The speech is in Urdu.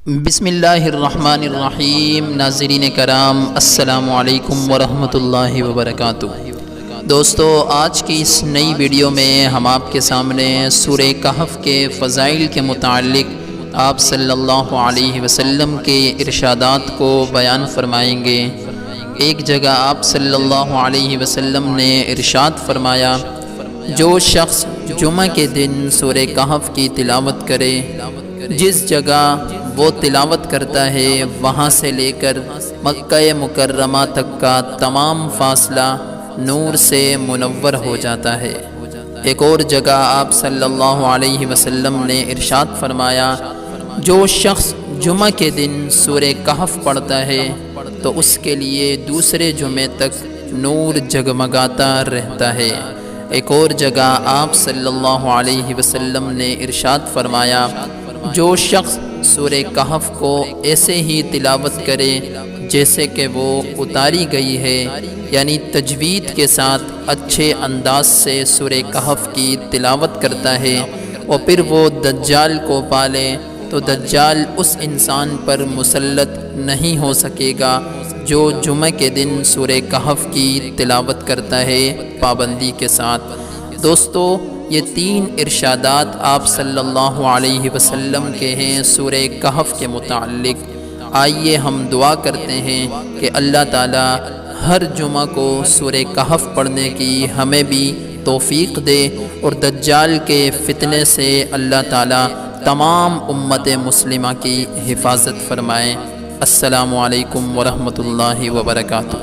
بسم اللہ الرحمن الرحیم۔ ناظرین کرام، السلام علیکم ورحمۃ اللہ وبرکاتہ۔ دوستو، آج کی اس نئی ویڈیو میں ہم آپ کے سامنے سورہ کہف کے فضائل کے متعلق آپ صلی اللہ علیہ وسلم کے ارشادات کو بیان فرمائیں گے۔ ایک جگہ آپ صلی اللہ علیہ وسلم نے ارشاد فرمایا، جو شخص جمعہ کے دن سورہ کہف کی تلاوت کرے، جس جگہ وہ تلاوت کرتا ہے وہاں سے لے کر مکہ مکرمہ تک کا تمام فاصلہ نور سے منور ہو جاتا ہے۔ ایک اور جگہ آپ صلی اللہ علیہ وسلم نے ارشاد فرمایا، جو شخص جمعہ کے دن سورہ کہف پڑھتا ہے تو اس کے لیے دوسرے جمعے تک نور جگمگاتا رہتا ہے۔ ایک اور جگہ آپ صلی اللہ علیہ وسلم نے ارشاد فرمایا، جو شخص سورہ کہف کو ایسے ہی تلاوت کرے جیسے کہ وہ اتاری گئی ہے، یعنی تجوید کے ساتھ اچھے انداز سے سورہ کہف کی تلاوت کرتا ہے، اور پھر وہ دجال کو پالے تو دجال اس انسان پر مسلط نہیں ہو سکے گا جو جمعہ کے دن سورہ کہف کی تلاوت کرتا ہے پابندی کے ساتھ۔ دوستو، یہ تین ارشادات آپ صلی اللہ علیہ وسلم کے ہیں سورہ کہف کے متعلق۔ آئیے ہم دعا کرتے ہیں کہ اللہ تعالی ہر جمعہ کو سورہ کہف پڑھنے کی ہمیں بھی توفیق دے، اور دجال کے فتنے سے اللہ تعالی تمام امت مسلمہ کی حفاظت فرمائے۔ السلام علیکم ورحمۃ اللہ وبرکاتہ۔